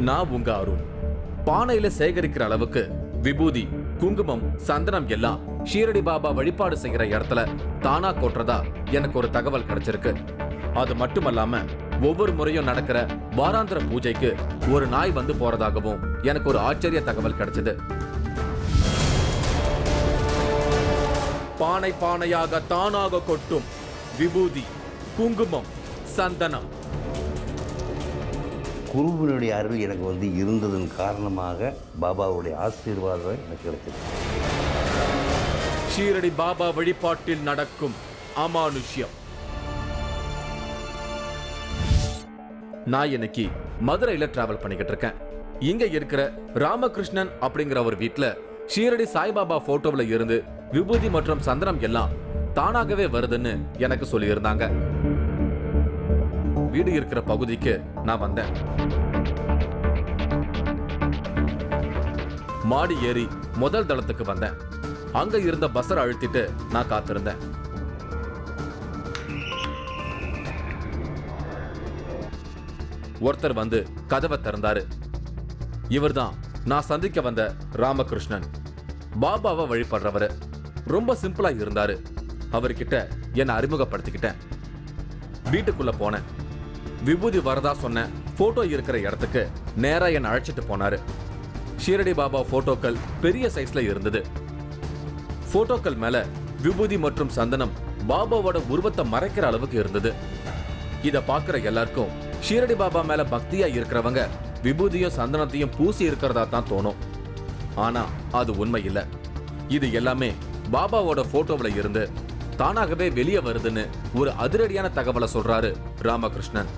நான் உங்க அருண். பானையில சேகரிக்கிற அளவுக்கு விபூதி, குங்குமம், சந்தனம் எல்லாம் ஷீரடி பாபா வழிபாடு செய்யற இடத்துல தானா கொட்டுறதா எனக்கு ஒரு தகவல் கிடைச்சிருக்கு. அது மட்டுமல்லாம ஒவ்வொரு முறையும் நடக்கிற வாராந்திர பூஜைக்கு ஒரு நாய் வந்து போறதாகவும் எனக்கு ஒரு ஆச்சரிய தகவல் கிடைச்சது. பானை பானையாக தானாக கொட்டும் விபூதி, குங்குமம், சந்தனம். குருவினுடைய அருள் எனக்கு வந்து இருந்ததன் காரணமாக பாபாவுடைய ஆசீர்வாதம் எனக்கு கிடைச்சது. ஷீரடி பாபா வழிபாட்டில் நடக்கும் அமானுஷ்யம். நான் இன்னைக்கு மதுரையில டிராவல் பண்ணிக்கிட்டு இருக்கேன். இங்க இருக்கிற ராமகிருஷ்ணன் அப்படிங்கிற ஒரு வீட்டுல ஷீரடி சாய்பாபா போட்டோவில் இருந்து விபூதி மற்றும் சந்தனம் எல்லாம் தானாகவே வருதுன்னு எனக்கு சொல்லி இருந்தாங்க. வீடு இருக்கிற பகுதிக்கு நான் வந்தேன். மாடி ஏறி முதல் தளத்துக்கு வந்தேன். அங்க இருந்த பஸ்ஸரை அழுத்திட்டு நான் காத்திருந்தேன். ஒருத்தர் வந்து கதவை திறந்தாரு. இவர்தான் நான் சந்திக்க வந்த ராமகிருஷ்ணன். பாபாவை வழிபடுறவரு. ரொம்ப சிம்பிளா இருந்தாரு. அவர்கிட்ட என்ன அறிமுகப்படுத்திக்கிட்டேன். வீட்டுக்குள்ள போனேன். விபூதி வரதா சொன்ன போட்டோ இருக்கிற இடத்துக்கு நேரா என்ன அழைச்சிட்டு போனாரு. ஷீரடி பாபா போட்டோக்கள் பெரிய சைஸ்ல இருந்தது. போட்டோக்கள் மேல விபூதி மற்றும் சந்தனம் பாபாவோட உருவத்தை மறைக்கிற அளவுக்கு இருந்தது. இத பாக்குற எல்லாருக்கும் ஷீரடி பாபா மேல பக்தியா இருக்கிறவங்க விபூதியும் சந்தனத்தையும் பூசி இருக்கிறதா தான் தோணும். ஆனா அது உண்மை இல்ல. இது எல்லாமே பாபாவோட போட்டோவுல இருந்து தானாகவே வெளியே வருதுன்னு ஒரு அதிரடியான தகவலை சொல்றாரு ராமகிருஷ்ணன்.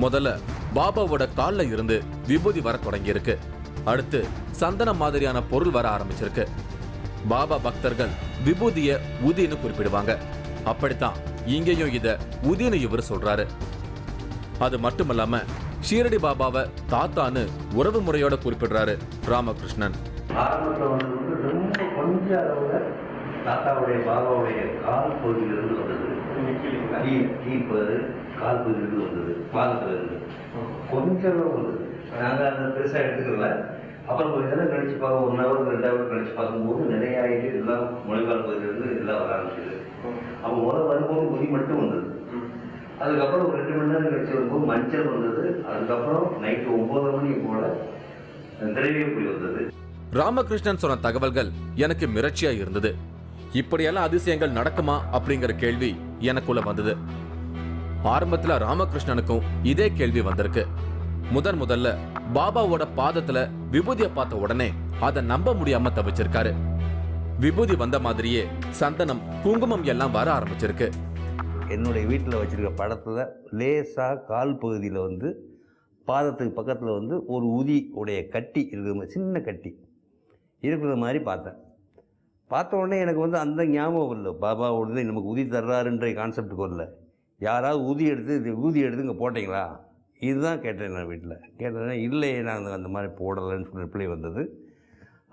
முதல்ல பாபாவோட கால்ல இருந்து விபூதி வர தொடங்கி இருக்கு. அடுத்து சந்தனம் மாதிரியான பொருள் வர ஆரம்பிச்சிருக்கு. பாபா பக்தர்கள் விபூதிய உதின்னு குறிப்பிடுவாங்க. அப்படித்தான் இங்கேயும் இத உதின்னு இவர் சொல்றாரு. அது மட்டுமல்லாம ஷீரடி பாபாவை தாத்தான்னு உறவு முறையோட குறிப்பிடுறாரு ராமகிருஷ்ணன். ரொம்ப கொஞ்ச அளவுல தாத்தாவுடைய பாபாவுடைய கால் பகுதியிலிருந்து வந்தது. கால் பகுதியிலிருந்து வந்தது. பாதத்துல இருந்து கொஞ்சம் வந்தது. நாங்கள் அதை பெருசாக எடுத்துக்கல. அப்புறம் கொஞ்ச நேரம் கழிச்சு பார்க்க 1 hour 2 hour கழிச்சு பார்க்கும்போது நிறைய ஆகிட்டு எல்லாம் முளைக்கால் பகுதியிலிருந்து எல்லாம் வர ஆரம்பிச்சது. அப்போ வரும்போது முடி மட்டும் வந்தது. அதுக்கப்புறம் ஒரு 2 மணி நேரம் கழிச்சு வரும்போது மஞ்சள் வந்தது. அதுக்கப்புறம் நைட்டு 9 மணி போல திரவிய புலி வந்தது. ராமகிருஷ்ணன் சொன்ன தகவல்கள் எனக்கு மிரட்சியா இருந்தது. இப்படியெல்லாம் அதிசயங்கள் நடக்குமா அப்படிங்கிற கேள்வி எனக்குள்ள வந்தது. ஆரம்பத்துல ராமகிருஷ்ணனுக்கும் இதே கேள்வி வந்திருக்கு. முதல்ல பாபாவோட பாதத்துல விபூதியை பார்த்த உடனே அதை நம்ப முடியாம தவிச்சிருக்காரு. விபூதி வந்த மாதிரியே சந்தனம், குங்குமம் எல்லாம் வர ஆரம்பிச்சிருக்கு. என்னுடைய வீட்டில் வச்சிருக்க படத்தில் லேசாக கால் பகுதியில் வந்து பாதத்துக்கு பக்கத்தில் வந்து ஒரு உதி உடைய கட்டி இருக்கிற சின்ன கட்டி இருக்கிற மாதிரி பார்த்தேன். பார்த்த உடனே எனக்கு வந்து அந்த ஞாபகம் இல்லை. பாபா உடனே நமக்கு உதி தர்றாருன்ற கான்செப்டுக்கு வரல. யாராவது ஊதி எடுத்து இங்கே போட்டிங்களா இதுதான் கேட்டேன். நான் வீட்டில் கேட்டேன்னா இல்லையே, நான் அந்த மாதிரி போடலைன்னு சொல்லி ரிப்ளை வந்தது.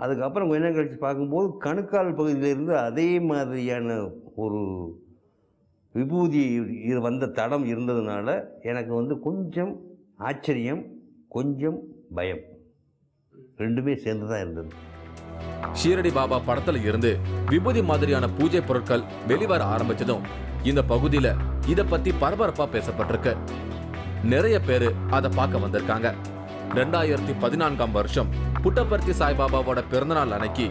அதுக்கப்புறம் கொஞ்சம் கழித்து பார்க்கும்போது கணுக்கால் பகுதியிலேருந்து அதே மாதிரியான ஒரு விபூதி வந்த தடம் இருந்ததுனால எனக்கு வந்து கொஞ்சம் ஆச்சரியம், கொஞ்சம் பயம், ரெண்டுமே சேர்ந்து தான் இருந்தது. ஷீரடி பாபா படத்துல இருந்து விபூதி மாதிரியான பூஜை பொருட்கள் வெளிவர ஆரம்பிச்சதும் இந்த பகுதியில இத பத்தி பரபரப்பா பேசப்பட்டிருக்கு. நிறைய பேரு அதை பார்க்க வந்திருக்காங்க. 2014ஆம் வருஷம் புட்டபர்த்தி சாய்பாபாவோட பிறந்தநாள் அன்னைக்கு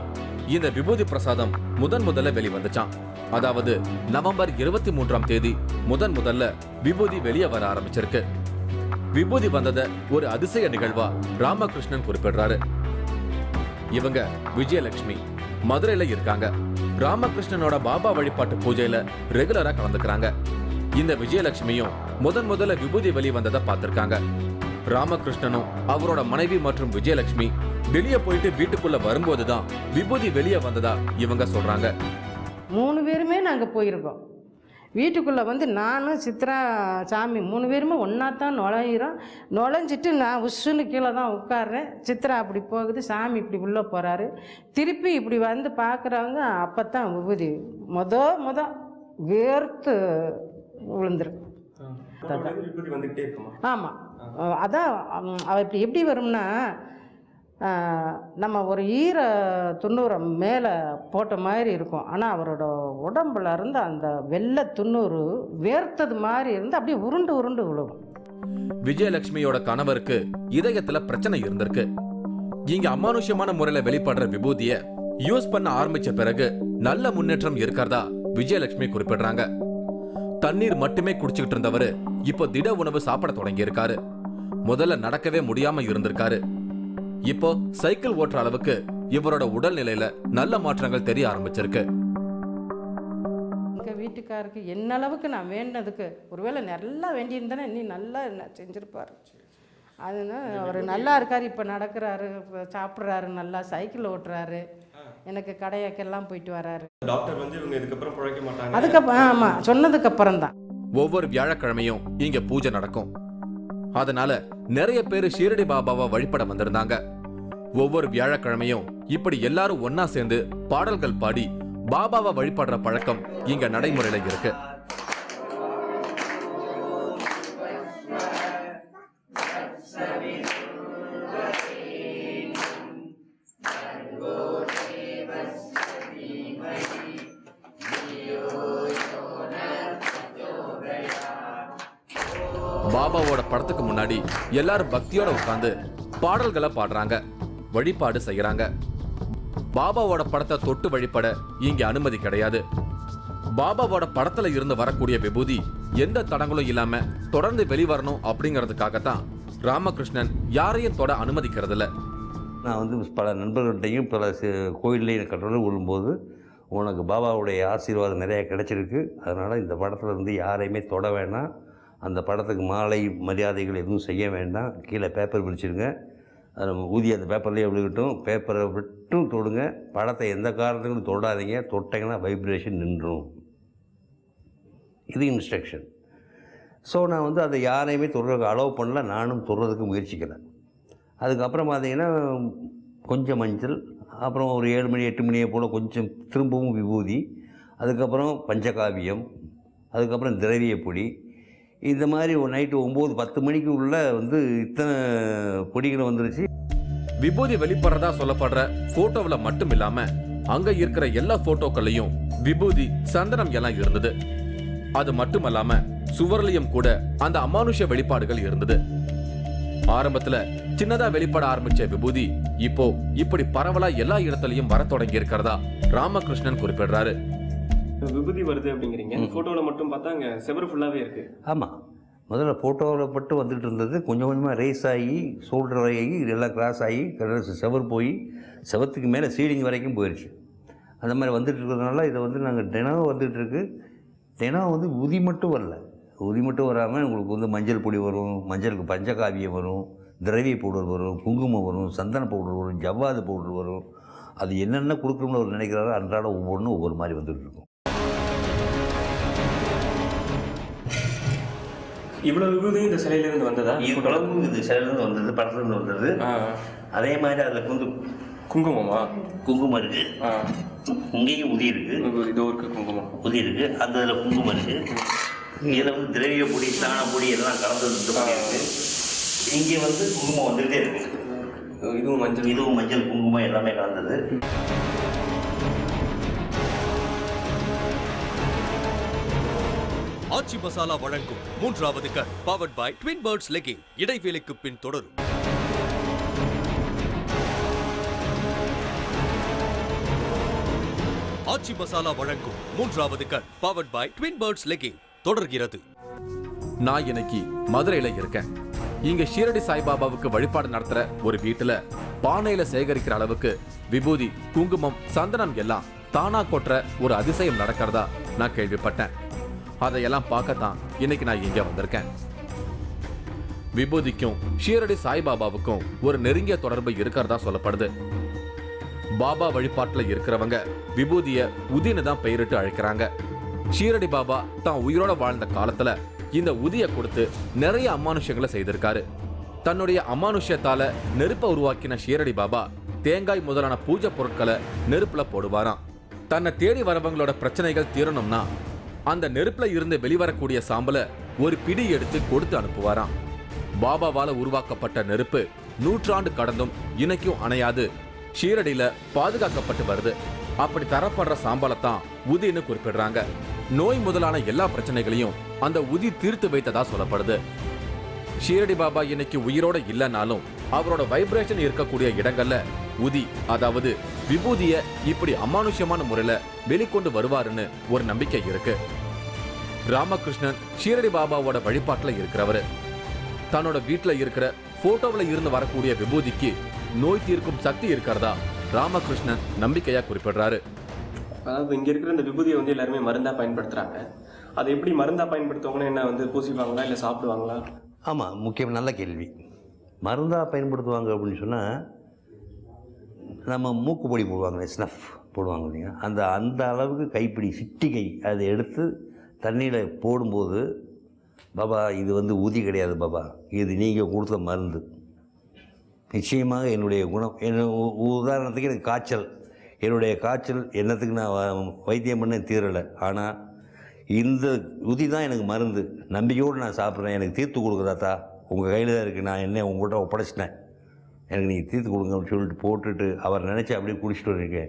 இந்த விபூதி பிரசாதம் முதல்ல வெளிவந்துச்சான். அதாவது நவம்பர் 23ஆம் தேதி முதல்ல விபூதி வெளியே வர ஆரம்பிச்சிருக்கு. விபூதி வந்தத ஒரு அதிசய நிகழ்வா ராமகிருஷ்ணன் குறிப்பிடுறாரு. இவங்க விஜயலட்சுமி, மதுரையில இருக்காங்க. ராமகிருஷ்ணனோட பாபா வழிபாட்டு பூஜையில ரெகுலரா கலந்துக்கிறாங்க. இந்த விஜயலட்சுமியும் முதல்ல விபூதி வெளியே வந்ததை பார்த்திருக்காங்க. ராமகிருஷ்ணனும் அவரோட மனைவி மற்றும் விஜயலட்சுமி வெளியே போயிட்டு வீட்டுக்குள்ள வரும்போதுதான் விபூதி வெளியே வந்ததா இவங்க சொல்றாங்க. 3 பேருமே நாங்கள் போயிருக்கோம். வீட்டுக்குள்ளே வந்து நானும் சித்ரா சாமி 3 பேருமே ஒன்றா தான் நுழைஞ்சிட்டு நான் உஷுன்னு கீழே தான் உட்கார்றேன். சித்ரா அப்படி போகுது, சாமி இப்படி உள்ளே போகிறாரு. திருப்பி இப்படி வந்து பார்க்குறவங்க அப்போ தான் விபூதி முத வேர்த்து விழுந்துருக்கு. விபூதி வந்துகிட்டே இருக்குமா? ஆமாம், அதான் அவள் இப்படி எப்படி வரும்னா, நம்ம ஒரு ஈர துண்ணூரை மேலே போட்ட மாதிரி இருக்கும். ஆனால் அவரோட உடம்புல இருந்து அந்த வெள்ளை துண்ணூறு வேர்த்தது மாதிரி இருந்து அப்படியே உருண்டு உருண்டு விழுகும். விஜயலட்சுமியோட கணவருக்கு இதயத்துல பிரச்சனை இருந்திருக்கு. இங்க அமானுஷ்யமான முறையில வெளிப்படுற விபூதிய யூஸ் பண்ண ஆரம்பிச்ச பிறகு நல்ல முன்னேற்றம் இருக்கிறதா விஜயலட்சுமி குறிப்பிடுறாங்க. தண்ணீர் மட்டுமே குடிச்சுக்கிட்டு இருந்தவரு இப்போ திட உணவு சாப்பிட தொடங்கி இருக்காரு. முதல்ல நடக்கவே முடியாம இருந்திருக்காரு. இப்போ சைக்கிள் ஓட்டுற அளவுக்கு இவரோட உடல்நிலையில நல்ல மாற்றங்கள் தெரிய ஆரம்பிச்சிருக்கு. எங்கள் வீட்டுக்காருக்கு என்ன அளவுக்கு நான் வேண்டினதுக்கு ஒருவேளை நல்லா வேண்டியிருந்தேன்னா இன்னும் நல்லா செஞ்சுருப்பார். அதுனா அவர் நல்லா இருக்கார், இப்போ நடக்கிறாரு, சாப்பிட்றாரு, நல்லா சைக்கிள் ஓட்டுறாரு, எனக்கு கடையாக்கெல்லாம் போயிட்டு வராரு. டாக்டர் வந்து இவங்க இதுக்கப்புறம் பிழைக்க மாட்டாங்க. அதுக்கப்புறம் ஆமாம், சொன்னதுக்கு அப்புறம் தான். ஒவ்வொரு வியாழக்கிழமையும் இங்க பூஜை நடக்கும். அதனால நிறைய பேர் ஷீரடி பாபாவை வழிபட வந்திருந்தாங்க. ஒவ்வொரு வியாழக்கிழமையும் இப்படி எல்லாரும் ஒன்னா சேர்ந்து பாடல்கள் பாடி பாபாவை வழிபடுற பழக்கம் இங்க நடைமுறையில இருக்கு. பாபாவோட படத்துக்கு முன்னாடி எல்லாரும் பக்தியோட உட்கார்ந்து பாடல்களை பாடுறாங்க, வழிபாடு செய்யறாங்க. பாபாவோட படத்தை தொட்டு வழிபட இங்க அனுமதி கிடையாது. பாபாவோட படத்துல இருந்து வரக்கூடிய விபூதி எந்த தடங்களும் இல்லாம தொடர்ந்து வெளிவரணும் அப்படிங்கிறதுக்காகத்தான் ராமகிருஷ்ணன் யாரையும் தொட அனுமதிக்கிறது இல்ல. நான் வந்து பல நண்பர்கள்ட்டையும் பல கோயில்லையும் கட்டளை கொள்ளும்போது உனக்கு பாபாவுடைய ஆசீர்வாதம் நிறைய கிடைச்சிருக்கு, அதனால் இந்த படத்தில் இருந்து யாரையுமே தொட வேண்டாம், அந்த படத்துக்கு மாலை மரியாதைகள் எதுவும் செய்ய வேண்டாம், கீழே பேப்பர் பிடிச்சிருங்க, அது ஊதி அந்த பேப்பர்லேயே விழுகட்டும், பேப்பரை விட்டும் தொடுங்க, படத்தை எந்த காரணத்துக்கும் தொடாதீங்க, தொட்டிங்கன்னா வைப்ரேஷன் நின்றும். இது இன்ஸ்ட்ரக்ஷன். ஸோ நான் வந்து அதை யாரையுமே தொடுறதுக்கு அலோவ் பண்ணல, நானும் தொடுறதுக்கு முயற்சிக்கலை. அதுக்கப்புறம் பார்த்தீங்கன்னா கொஞ்சம் மஞ்சள், அப்புறம் ஒரு 7 மணி 8 மணியை போல் கொஞ்சம் திரும்பவும் விபூதி, அதுக்கப்புறம் பஞ்சகாவியம், அதுக்கப்புறம் திரவிய பொடி, இந்த மாதிரி ஒரு நைட்டு 9-10 மணிக்கு உள்ள வந்து இத்தனை பொடிகள் வந்துருச்சு. விபூதி வெளிப்படுறதா சொல்லப்படுற போட்டோவில் மட்டும் இல்லாம அங்க இருக்கிற எல்லா போட்டோக்கள்லையும் விபூதி சந்தனம் எல்லாம் இருந்தது. அது மட்டுமல்லாம சுவர்லயும் கூட அந்த அமானுஷ்ய வெளிப்பாடுகள் இருந்தது. ஆரம்பத்துல சின்னதா வெளிப்பட ஆரம்பிச்ச விபூதி இப்போ இப்படி பரவலா எல்லா இடத்துலயும் வர தொடங்கி இருக்கிறதா ராமகிருஷ்ணன் குறிப்பிடுறாரு. விபூதி வருது அப்படிங்கிறீங்க, போட்டோல மட்டும் பார்த்தா அங்க செவரு ஃபுல்லாவே இருக்கு. ஆமாம், முதல்ல ஃபோட்டோவில் மட்டும் வந்துட்டு இருந்தது, கொஞ்சம் கொஞ்சமாக ரேஸ் ஆகி ஷோல்டர் ஆகி இதெல்லாம் கிராஸ் ஆகி செவர் போய் செவத்துக்கு மேலே சீலிங் வரைக்கும் போயிடுச்சு. அந்த மாதிரி வந்துட்டு இருக்கிறதுனால இதை வந்து நாங்கள் தினம் வந்துட்டுருக்கு. தினம் வந்து உதி மட்டும் வரல, உதி மட்டும் வராமல் உங்களுக்கு வந்து மஞ்சள் பொடி வரும், மஞ்சளுக்கு பஞ்சகாவியம் வரும், திரவிய பவுடர் வரும், குங்குமம் வரும், சந்தன பவுடர் வரும், ஜவ்வாது பவுடர் வரும். அது என்னென்ன கொடுக்கணும்னு அவர் நினைக்கிறாரோ அன்றாட ஒவ்வொன்றும் ஒவ்வொரு மாதிரி வந்துட்டு இருக்கும். இவ்வளவு விபூதியும் இந்த சிலையிலிருந்து வந்ததா? இவ்வளவும் இது சிலையிலிருந்து வந்தது, படத்துலேருந்து வந்தது. அதே மாதிரி அதில் வந்து குங்குமமா? குங்குமம் இருக்கு, இங்கேயும் உதி இருக்கு, இதோ இருக்கு குங்குமம், உதி இருக்கு, அந்த இதில் குங்குமம் இருக்கு, இதில் வந்து திரவிய பொடி சாண பொடி எல்லாம் கலந்து இருக்கு. இங்கே வந்து குங்குமம் வந்துகிட்டே இருக்கு, இதுவும் மஞ்சள், இதுவும் மஞ்சள் குங்குமம் எல்லாமே கலந்தது. ஆச்சி மசாலா வழங்கும் 3வது cut powered by Twin Birds legging இடைவேளைக்கு பின் தொடரும். ஆச்சி மசாலா வழங்கும் 3வது cut powered by Twin Birds legging தொடர்கிறது. நான் இன்னைக்கு மதுரையில இருக்கேன். இங்க ஷீரடி சாய்பாபாவுக்கு வழிபாடு நடத்துற ஒரு வீட்டுல பானையில சேகரிக்கிற அளவுக்கு விபூதி, குங்குமம், சந்தனம் எல்லாம் தானா கொட்டுற ஒரு அதிசயம் நடக்கிறதா நான் கேள்விப்பட்டேன். அதையெல்லாம் பார்க்கத்தான் இன்னைக்கு நான் இங்க வந்திருக்கேன். விபூதிக்கும் ஷீரடி சாய்பாபாவுக்கும் ஒரு நெருங்கிய தொடர்பு இருக்கிறதா சொல்லப்படுது. பாபா வழிபாட்டுல இருக்கிறவங்க விபூதிய உதின்னு தான் பெயரிட்டு அழைக்கிறாங்க. ஷீரடி பாபா தான் உயிரோட வாழ்ந்த காலத்துல இந்த உதிய கொடுத்து நிறைய அமானுஷ்யங்களை செய்திருக்காரு. தன்னுடைய அமானுஷ்யத்தால நெருப்பை உருவாக்கின ஷீரடி பாபா தேங்காய் முதலான பூஜை பொருட்களை நெருப்புல போடுவாராம். தன்னை தேடி வரவங்களோட பிரச்சனைகள் தீரணும்னா அந்த நெருப்புல இருந்து வெளிவரக்கூடிய சாம்பலை ஒரு பிடி எடுத்து கொடுத்து அனுப்புவாராம். பாபாவால உருவாக்கப்பட்ட நெருப்பு நூற்றாண்டு கடந்தும் இன்னைக்கும் அணையாது ஷீரடியில பாதுகாக்கப்பட்டு வருது. அப்படி தரப்படுற சாம்பலைத்தான் உதின்னு குறிப்பிடுறாங்க. நோய் முதலான எல்லா பிரச்சனைகளையும் அந்த உதி தீர்த்து வைத்ததா சொல்லப்படுது. ஷீரடி பாபா இன்னைக்கு உயிரோட இல்லைனாலும் அவரோட வைப்ரேஷன் இருக்கக்கூடிய இடங்கள்ல உதி, அதாவது விபூதிய இப்படி அமானுஷ்யமான முறையில வெளிக்கொண்டு வருவாருன்னு ஒரு நம்பிக்கை இருக்கு. ராமகிருஷ்ணன் ஷீரடி பாபாவோட வழிபாட்டுல இருக்கிறவரு. தன்னோட வீட்டுல இருக்கிற போட்டோவில இருந்து வரக்கூடிய விபூதிக்கு நோய் தீர்க்கும் சக்தி இருக்கிறதா ராமகிருஷ்ணன் நம்பிக்கையா குறிப்பிடுறாரு. அதாவது இங்க இருக்கிற இந்த விபூதியை வந்து எல்லாருமே மருந்தா பயன்படுத்துறாங்க. அதை எப்படி மருந்தா பயன்படுத்துவாங்கன்னா என்ன வந்து பூசிப்பாங்களா இல்லை சாப்பிடுவாங்களா? ஆமாம், முக்கியம், நல்ல கேள்வி. மருந்தாக பயன்படுத்துவாங்க அப்படின்னு சொன்னால், நம்ம மூக்கு பொடி போடுவாங்களே, ஸ்னஃப் போடுவாங்க இல்லையா, அந்த அளவுக்கு கைப்பிடி சிட்டிகை அதை எடுத்து தண்ணியில் போடும்போது, பாபா இது வந்து ஊதி கிடையாது பாபா, இது நீங்கள் கொடுத்த மருந்து. நிச்சயமாக என்னுடைய குணம், உதாரணத்துக்கு எனக்கு காய்ச்சல், என்னுடைய காய்ச்சல் என்னத்துக்கு நான் வைத்தியம் பண்ண தீரலை, ஆனால் இந்த உதி தான் எனக்கு மருந்து, நம்பிக்கையோடு நான் சாப்பிட்றேன், எனக்கு தீர்த்து கொடுக்குறாத்தா, உங்கள் கையில் தான் இருக்குது, நான் என்ன உங்கள்கிட்ட ஒப்படைச்சிட்டேன், எனக்கு நீங்கள் தீர்த்து கொடுங்க அப்படின்னு சொல்லிட்டு போட்டுட்டு அவர் நினச்சி அப்படியே குடிச்சிட்டு வர்றீங்க,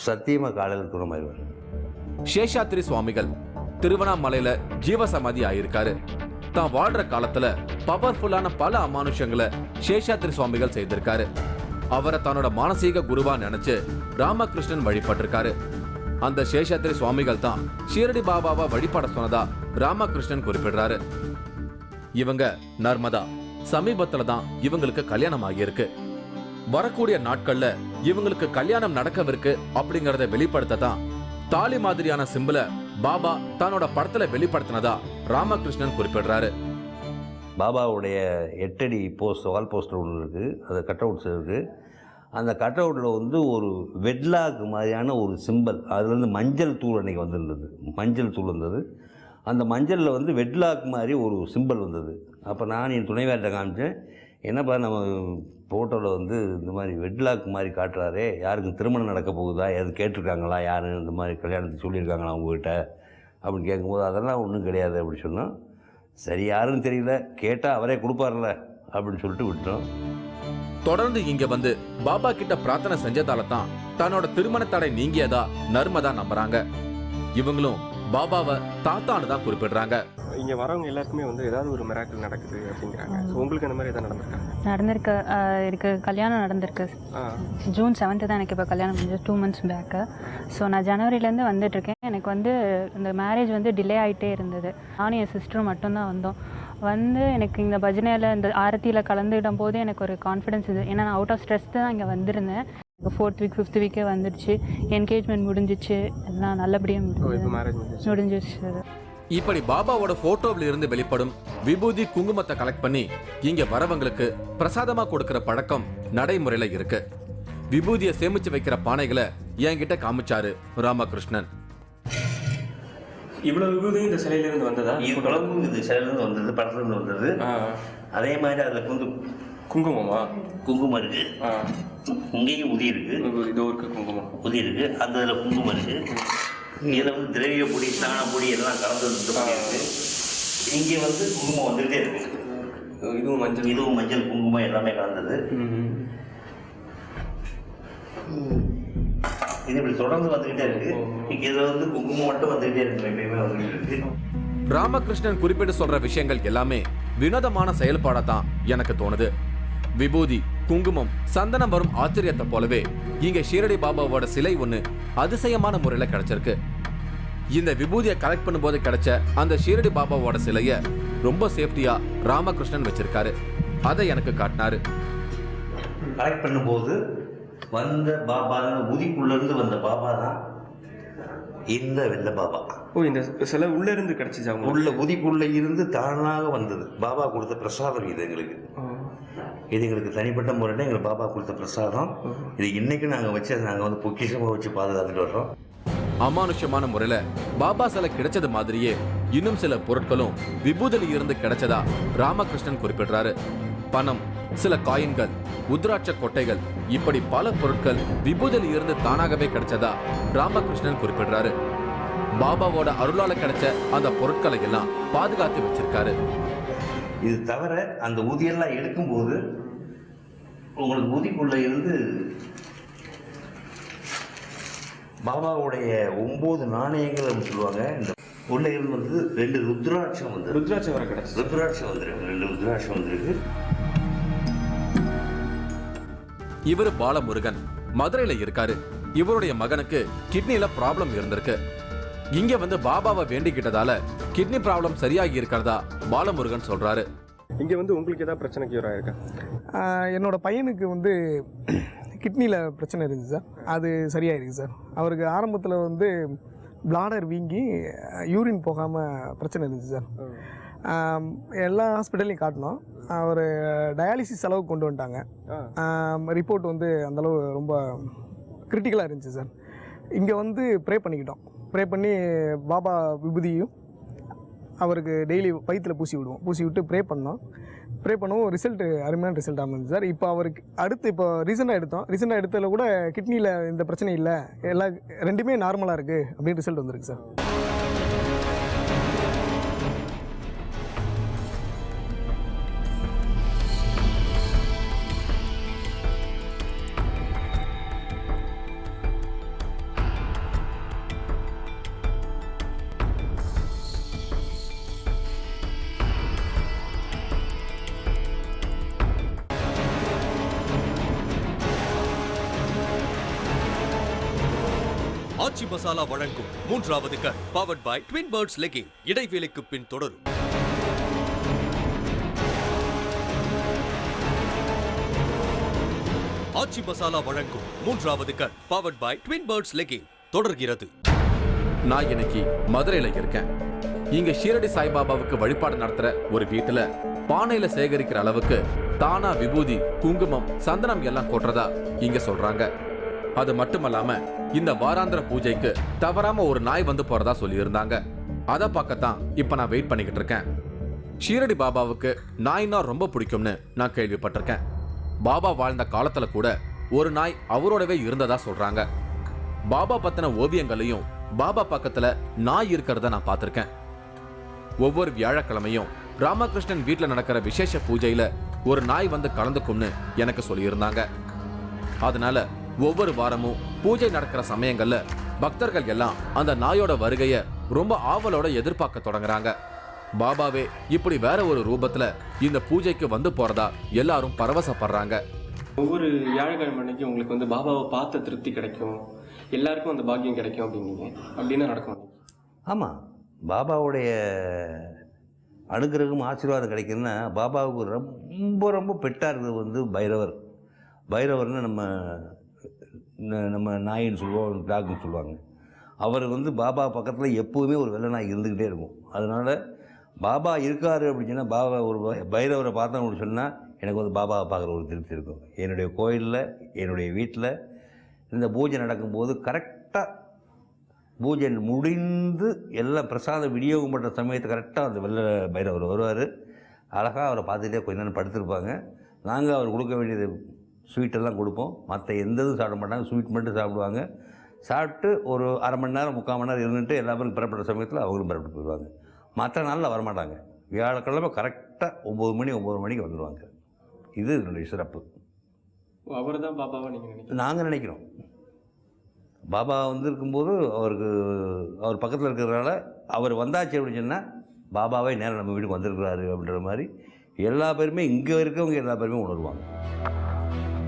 சத்தியமாக காலையில் குணமாயிருவார். சேஷாத்ரி சுவாமிகள் திருவண்ணாமலையில ஜீவசமாதி ஆயிருக்காரு. தான் வாழ்ற காலத்துல பவர்ஃபுல்லான பல அமானுஷங்களை சேஷாத்ரி சுவாமிகள் செய்திருக்காரு. அவரை தன்னோட மானசீக குருவா நினைச்சு ராமகிருஷ்ணன் வழிபட்டிருக்காரு. அந்த சேஷாத்ரி சுவாமிகள் தான் ஷீரடி பாபாவை வழிபட சொன்னதா ராமகிருஷ்ணன் குறிப்பிடுறாரு. இவங்க நர்மதா, சமீபத்துல தான் இவங்களுக்கு கல்யாணம் ஆகியிருக்கு. வரக்கூடிய நாட்கள்ல இவங்களுக்கு கல்யாணம் நடக்கவிருக்கு அப்படிங்கறத வெளிப்படுத்த தான் தாலி மாதிரியான சிம்பிள பாபா தன்னோட படத்துல வெளிப்படுத்தினதா ராமகிருஷ்ணன் குறிப்பிடுறாரு. பாபாவுடைய 8 அடி வால் போஸ்டர் ஒன்று இருக்குது, அது கட் அவுட்ஸ் இருக்குது. அந்த கட் அவுட்டில் வந்து ஒரு வெட்லாக் மாதிரியான ஒரு சிம்பிள், அதுலேருந்து மஞ்சள் தூள் அன்றைக்கி வந்துருந்தது, மஞ்சள் தூள் வந்தது. அந்த மஞ்சளில் வந்து வெட்லாக் மாதிரி ஒரு சிம்பிள் வந்தது. அப்போ நான் என் துணைவேர்கிட்ட காமிச்சேன், என்னப்பா நம்ம ஃபோட்டோவில் வந்து இந்த மாதிரி வெட்லாக் மாதிரி காட்டுறாரே, யாருக்கும் திருமணம் நடக்க போகுதா, எது கேட்டிருக்காங்களா, யார் இந்த மாதிரி கல்யாணத்துக்கு சொல்லியிருக்காங்களா உங்ககிட்ட அப்படின்னு கேட்கும்போது, அதெல்லாம் ஒன்றும் கிடையாது அப்படின்னு சொன்னோம். சரி, யாருன்னு தெரியல, கேட்டால் அவரே கொடுப்பார்ல அப்படின்னு சொல்லிட்டு விட்டோம். தொடர்ந்து இங்க வந்து பாபா கிட்ட பிரார்த்தனை செஞ்சதால தான் தன்னோட திருமண தடை நீங்கியதா நர்மதா நம்புறாங்க. இவங்களும் பாபாவை தாத்தான்னு தான் குறிப்பிடுறாங்க. இங்க வரவங்க எல்லாருக்குமே வந்து ஏதாவது ஒரு மிராக்கிள் நடக்குது அப்படிங்கிறாங்க. உங்களுக்கு அந்த மாதிரி ஏதாவது நடந்திருக்கு? எனக்கு கல்யாணம் நடந்திருக்கு. ஜூன் 7 தான் எனக்கு இப்போ கல்யாணம் முடிஞ்சு 2 months பேக்கு. ஸோ நான் ஜனவரிலேருந்து வந்துட்டுருக்கேன். எனக்கு வந்து இந்த மேரேஜ் வந்து டிலே ஆகிட்டே இருந்தது. நானும் என் சிஸ்டரும் மட்டும்தான் வந்தோம். வந்து எனக்கு இந்த பஜனையில் இந்த ஆரத்தியில் கலந்துக்கிடும் போது எனக்கு ஒரு கான்ஃபிடன்ஸ் இது. ஏன்னா நான் அவுட் ஆஃப் ஸ்ட்ரெஸ் தான் இங்கே வந்திருந்தேன். 4th week 5th week வந்துடுச்சு. என்கேஜ்மெண்ட் முடிஞ்சிச்சு, எல்லாம் நல்லபடியாக முடிஞ்சிச்சு. இப்படி பாபாவோட போட்டோவில் இருந்து வெளிப்படும் விபூதி குங்குமத்தை கலெக்ட் பண்ணி இங்க வரவங்களுக்கு பிரசாதமா கொடுக்கிற பழக்கம் நடைமுறையில இருக்கு. விபூதியை சேமிச்சு வைக்கிற பானைகளை என்கிட்ட காமிச்சாரு ராமகிருஷ்ணன். இவ்வளவு விபூதி இந்த சிலையில இருந்து வந்ததா? இவ்வளவு இந்த சிலையில இருந்து வந்தது, படத்துல இருந்து வந்தது. அதே மாதிரி அதுல குங்குமமா? குங்குமம் இருக்கு, இங்கேயும் உதி இருக்கு, இதோ இருக்கு குங்குமம், உதி இருக்கு, அந்த இதில் குங்குமம் இருக்கு. இதில் வந்து திரவிய பொடி, சாண பொடி எல்லாம் கலந்து இருக்கு. இங்கே வந்து குங்குமம் வந்துகிட்டே இருக்கு. இதுவும் மஞ்சள் குங்குமம் எல்லாமே கலந்தது. இது இப்படி தொடர்ந்து வந்துகிட்டே இருக்கு. இதுல வந்து குங்குமம் மட்டும் வந்துகிட்டே இருக்கு, எப்பயுமே வந்துகிட்டு இருக்கு. ராமகிருஷ்ணன் குறிப்பிட்டு சொல்ற விஷயங்கள் எல்லாமே வினோதமான செயல்பாடா தான் எனக்கு தோணுது. விபூதி, குங்குமம், சந்தனம் வரும் ஆச்சரியத்தை போலவே இங்க ஷீரடி பாபாவோட சிலை ஒண்ணு அதிசயமான முறையில கிடைச்சிருக்கு. இந்த விபூதியை கலெக்ட் பண்ணும்போது கிடைச்ச அந்த ஷீரடி பாபாவோட சிலைய ரொம்ப சேஃப்டியா ராமகிருஷ்ணன் வச்சிருக்காரு. அதை எனக்கு காட்டினாரு. கலெக்ட் பண்ணும்போது வந்த பாபா, உதிக்குள்ள இருந்து வந்த பாபா தான் இந்த வெள்ள பாபா. இந்த சிலை உள்ள இருந்து கிடைச்சிச்சா? உள்ள உதிக்குள்ள இருந்து தானாக வந்தது. பாபா கொடுத்த பிரசாதம் இது எங்களுக்கு. இது எங்களுக்கு தனிப்பட்ட முறையில் எங்களுக்கு பாபா கொடுத்த பிரசாதம். இது இன்னைக்கு நாங்கள் வச்சு நாங்கள் வந்து பொக்கிஷமாக வச்சு பாதுகாத்துட்டு வர்றோம். அமானுஷ்யமான முறையில பாபா சிலை கிடைச்சது மாதிரியே இன்னும் சில பொருட்களும் விபூதியில் இருந்து கிடைச்சதா ராமகிருஷ்ணன் குறிப்பிடுறாரு. பணம், சில காயின்கள், உத்ராட்ச கொட்டைகள், இப்படி பல பொருட்கள் விபூதியில் இருந்து தானாகவே கிடைச்சதா ராமகிருஷ்ணன் குறிப்பிடுறாரு. பாபாவோட அருளால கிடைச்ச அந்த பொருட்களை எல்லாம் பாதுகாத்து வச்சிருக்காரு. இது தவிர அந்த ஊதியெல்லாம் எடுக்கும்போது உங்களுக்கு ஊதிக்குள்ள இருந்து பாபாவுடைய 9 நாணயங்கள் அப்படின்னு சொல்லுவாங்க. இந்த உள்ள இருந்து வந்து 2 ருத்ராட்சம் வந்து ருத்ராட்சம் வர கிடைச்சு. ருத்ராட்சம் வந்துருக்கு, 2 ருத்ராட்சம் வந்திருக்கு. இவரு பாலமுருகன் மதுரையில இருக்காரு. இவருடைய மகனுக்கு கிட்னில ப்ராப்ளம் இருந்திருக்கு. இங்க வந்து பாபாவை வேண்டிக்கிட்டதால கிட்னி ப்ராப்ளம் சரியாகி இருக்கிறதா பாலமுருகன் சொல்றாரு. இங்க வந்து உங்களுக்கு ஏதாவது பிரச்சனை கியூர் ஆயிருக்கா? என்னோட பையனுக்கு வந்து கிட்னியில் பிரச்சனை இருக்குது சார். அது சரியாயிருக்கு சார். அவருக்கு ஆரம்பத்தில் வந்து பிளாடர் வீங்கி யூரின் போகாமல் பிரச்சனை இருந்துச்சு சார். எல்லா ஹாஸ்பிட்டல்லையும் காட்டினோம். அவர் டயாலிசிஸ் அளவுக்கு கொண்டு வந்துட்டாங்க. ரிப்போர்ட் வந்து அந்தளவு ரொம்ப கிரிட்டிக்கலாக இருந்துச்சு சார். இங்கே வந்து ப்ரே பண்ணிக்கிட்டோம். ப்ரே பண்ணி பாபா விபூதியும் அவருக்கு டெய்லி வயிற்றில் பூசி விடுவோம். பூசி விட்டு ப்ரே பண்ணவும் ரிசல்ட்டு அருமையான ரிசல்ட் அமைஞ்சு சார். இப்போ அவருக்கு அடுத்து இப்போ ரீசெண்டாக எடுத்ததில் கூட கிட்னியில் இந்த பிரச்சனை இல்லை, ரெண்டுமே நார்மலாக இருக்குது அப்படின்னு ரிசல்ட் வந்திருக்கு சார். ஆச்சி மசாலா வழங்கும் 3வது கண் powered by Twin Birds legging. இடைவேளைக்கு பின் தொடரும். ஆச்சி மசாலா வழங்கும் 3வது கண் powered by Twin Birds legging தொடர்கிறது. நான் இன்னைக்கு மதுரையில இருக்கேன். இங்க ஷீரடி சாய்பாபாவுக்கு வழிபாடு நடத்துற ஒரு வீட்டுல பானையில சேகரிக்கிற அளவுக்கு தானா விபூதி, குங்குமம், சந்தனம் எல்லாம் கொட்டுறதா இங்க சொல்றாங்க. அது மட்டுமல்லாம இந்த வாராந்திர பூஜைக்கு தவறாம ஒரு நாய் வந்து போறதா சொல்லி இருந்தாங்க. அதை பார்க்கத்தான் இப்ப நான் வெயிட் பண்ணிக்கிட்டு இருக்கேன். ஷீரடி பாபாவுக்கு நாய்னா ரொம்ப பிடிக்கும்னு நான் கேள்விப்பட்டிருக்கேன். பாபா வாழ்ந்த காலத்துல கூட ஒரு நாய் அவரோடவே இருந்ததா சொல்றாங்க. பாபா பத்தின ஓவியங்களையும் பாபா பக்கத்துல நாய் இருக்கிறத நான் பார்த்திருக்கேன். ஒவ்வொரு வியாழக்கிழமையும் ராமகிருஷ்ணன் வீட்டுல நடக்கிற விசேஷ பூஜையில ஒரு நாய் வந்து கலந்துக்கும்னு எனக்கு சொல்லியிருந்தாங்க. அதனால ஒவ்வொரு வாரமும் பூஜை நடக்கிற சமயங்கள்ல பக்தர்கள் எல்லாம் அந்த நாயோட வருகைய ரொம்ப ஆவலோட எதிர்பார்க்க தொடங்குறாங்க. பாபாவே இப்படி வேற ஒரு ரூபத்துல இந்த பூஜைக்கு வந்து போறதா எல்லாரும் பரவசப்படுறாங்க. ஒவ்வொரு வியாழக்கிழமை அன்னைக்கு உங்களுக்கு வந்து பாபாவை பார்த்த திருப்தி கிடைக்கும், எல்லாருக்கும் அந்த பாக்கியம் கிடைக்கும் அப்படின்னீங்க. அப்படின்னா நடக்கும்? ஆமாம், பாபாவுடைய அனுகிரகம் ஆசீர்வாதம் கிடைக்குதுன்னா பாபாவுக்கு ரொம்ப ரொம்ப பெட்டாக இருக்கிறது வந்து பைரவர்னு நம்ம நாயின்னு சொல்லுவோம், டாக்னு சொல்லுவாங்க. அவர் வந்து பாபா பக்கத்தில் எப்போதுமே ஒரு வெள்ளை நாய் இருந்துக்கிட்டே இருக்கும். அதனால் பாபா இருக்கார் அப்படின்னு சொன்னால், பாபா ஒரு பைரவரை பார்த்தோம் அப்படின்னு சொன்னால் எனக்கு வந்து பாபாவை பார்க்குற ஒரு திருப்தி இருக்கும். என்னுடைய கோயிலில், என்னுடைய வீட்டில் இந்த பூஜை நடக்கும்போது கரெக்டாக பூஜை முடிந்து எல்லாம் பிரசாதம் விநியோகம் பண்ணுற சமயத்தை கரெக்டாக அந்த வெள்ளை பைரவர் வருவார். அழகாக அவரை பார்த்துட்டே கொஞ்ச நேரம் படுத்திருப்பாங்க. நாங்கள் அவர் கொடுக்க வேண்டியது ஸ்வீட்டெல்லாம் கொடுப்போம். மற்ற எந்த இதுவும் சாப்பிட மாட்டாங்க, ஸ்வீட் மட்டும் சாப்பிடுவாங்க. சாப்பிட்டு ஒரு அரை மணி நேரம் 3/4 மணி நேரம் இருந்துட்டு எல்லா பேரும் புறப்படுற சமயத்தில் அவங்களும் புறப்பட்டு போயிடுவாங்க. மற்ற நாளில் வரமாட்டாங்க. வியாழக்கிழமை கரெக்டாக 9 மணிக்கு வந்துடுவாங்க. இது என்னுடைய சிறப்பு. அவர் தான் பாபாவை நீங்கள் நினைக்கிறீங்க? நாங்கள் நினைக்கிறோம். பாபா வந்திருக்கும்போது அவர் பக்கத்தில் இருக்கிறதுனால அவர் வந்தாச்சு அப்படின்னு சொன்னால் பாபாவே நேரம் நம்ம வீட்டுக்கு வந்திருக்கிறாரு அப்படின்ற மாதிரி எல்லா பேருமே, இங்கே இருக்கவங்க எல்லா பேருமே உணர்வாங்க.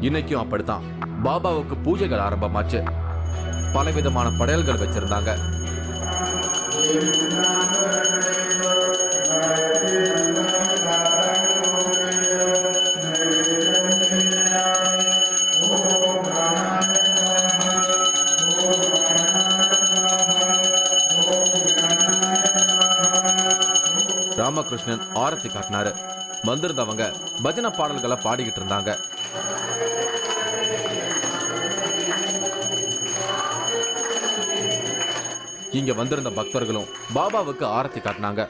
இன்னைக்கும் அப்படித்தான் பாபாவுக்கு பூஜைகள் ஆரம்பமாச்சு. பலவிதமான படையல்கள் வச்சிருந்தாங்க. ராமகிருஷ்ணன் ஆரத்தி காட்டினாரு. வந்திருந்தவங்க பஜனை பாடல்களை பாடிக்கிட்டு இருந்தாங்க. இங்க வந்திருந்த பக்தர்களும் பாபாவுக்கு ஆரத்தி காட்டினாங்க.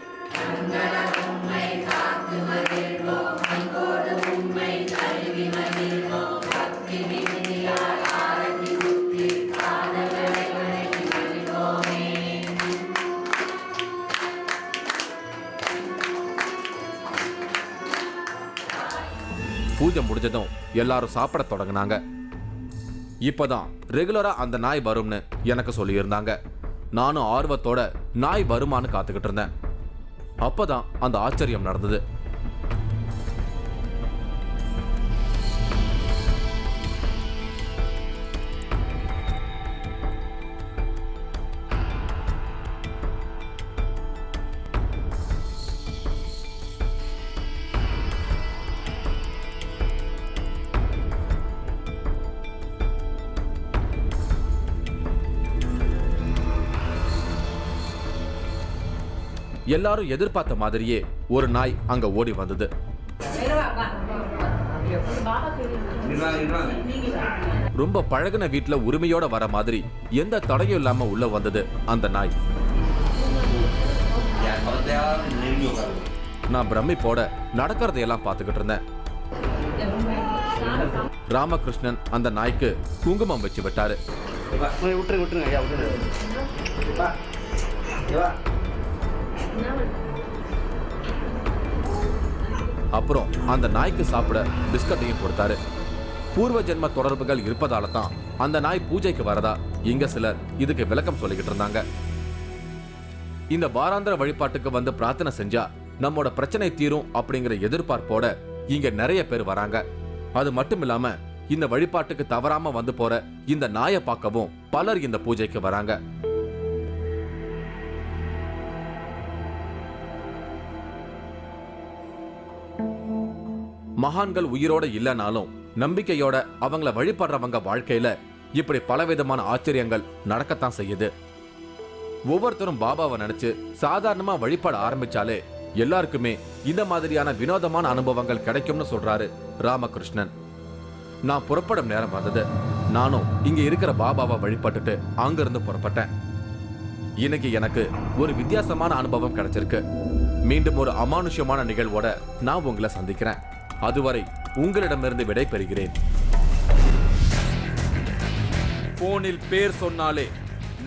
பூஜை முடிஞ்சதும் எல்லாரும் சாப்பிட தொடங்கினாங்க. இப்பதான் ரெகுலரா அந்த நாய் வரும்னு எனக்கு சொல்லியிருந்தாங்க. நானும் ஆர்வத்தோட நாய் வருமானு காத்துக்கிட்டு இருந்தேன். அப்பதான் அந்த ஆச்சரியம் நடந்தது. எல்லாரும் எதிர்பார்த்த மாதிரியே ஒரு நாய் அங்க ஓடி வந்தது. ரொம்ப பழகின வீட்டுல உரிமையோட வர மாதிரி எந்த தடையும் இல்லாம உள்ள வந்தது அந்த நாய். நான் பிரமிப்போட நடக்கிறதையெல்லாம் பார்த்துக்கிட்டு இருந்தேன். ராமகிருஷ்ணன் அந்த நாய்க்கு குங்குமம் வச்சு விட்டாரு. அப்புறம் அந்த நாய்க்கு சாப்பிட பிஸ்கட்டையும் கொடுத்தாரு. பூர்வ ஜென்ம தொடர்புகள் இருப்பதால தான் அந்த நாய் பூஜைக்கு வரதா இங்க சிலர் இதுக்கு விளக்கம் சொல்லிக்கிட்டு இருந்தாங்க. இந்த வாராந்திர வழிபாட்டுக்கு வந்து பிரார்த்தனை செஞ்சா நம்மோட பிரச்சனை தீரும் அப்படிங்கிற எதிர்பார்ப்போட இங்க நிறைய பேர் வராங்க. அது மட்டும் இல்லாம இந்த வழிபாட்டுக்கு தவறாம வந்து போற இந்த நாயை பார்க்கவும் பலர் இந்த பூஜைக்கு வராங்க. மகான்கள் உயிரோட இல்லைனாலும் நம்பிக்கையோட அவங்கள வழிபடுறவங்க வாழ்க்கையில இப்படி பலவிதமான ஆச்சரியங்கள் நடக்கத்தான் செய்யுது. ஒவ்வொருத்தரும் பாபாவை நினைச்சு சாதாரணமா வழிபட ஆரம்பிச்சாலே எல்லாருக்குமே இந்த மாதிரியான வினோதமான அனுபவங்கள் கிடைக்கும்னு சொல்றாரு ராமகிருஷ்ணன். நான் புறப்படும் நேரம் வந்தது. நானும் இங்க இருக்கிற பாபாவை வழிபட்டுட்டு அங்கிருந்து புறப்பட்டேன். இன்னைக்கு எனக்கு ஒரு வித்தியாசமான அனுபவம் கிடைச்சிருக்கு. மீண்டும் ஒரு அமானுஷ்யமான நிகழ்வோட நான் உங்களை சந்திக்கிறேன். அதுவரை உங்களிடமிருந்து விடை பெறுகிறேன். போனில் பேர் சொன்னாலே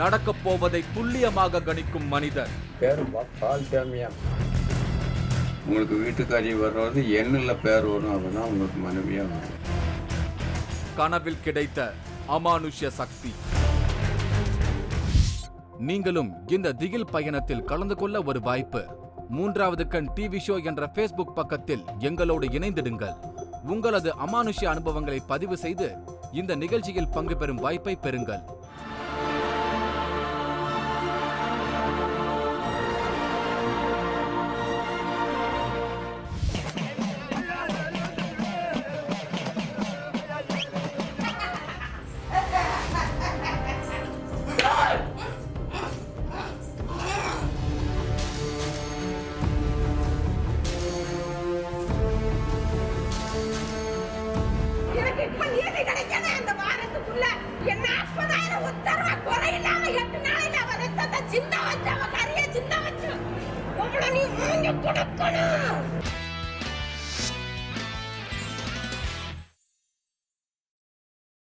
நடக்க போவதை துல்லியமாக கணிக்கும் மனிதர். உங்களுக்கு வீட்டுக்காரி வர்றது எண்ணில் பேர் வரும், அதுதான் உங்களுக்கு மனைவியா வரும். கனவில் கிடைத்த அமானுஷ்ய சக்தி. நீங்களும் இந்த திகில் பயணத்தில் கலந்து கொள்ள ஒரு வாய்ப்பு. மூன்றாவது கண் டிவி ஷோ என்ற ஃபேஸ்புக் பக்கத்தில் எங்களோடு இணைந்திடுங்கள். உங்களது அமானுஷ்ய அனுபவங்களை பதிவு செய்து இந்த நிகழ்ச்சியில் பங்கு பெறும் வாய்ப்பை பெறுங்கள். சின்ன வச்சு அவ கரைய சின்ன வச்சு நீ கொடுக்கணும்.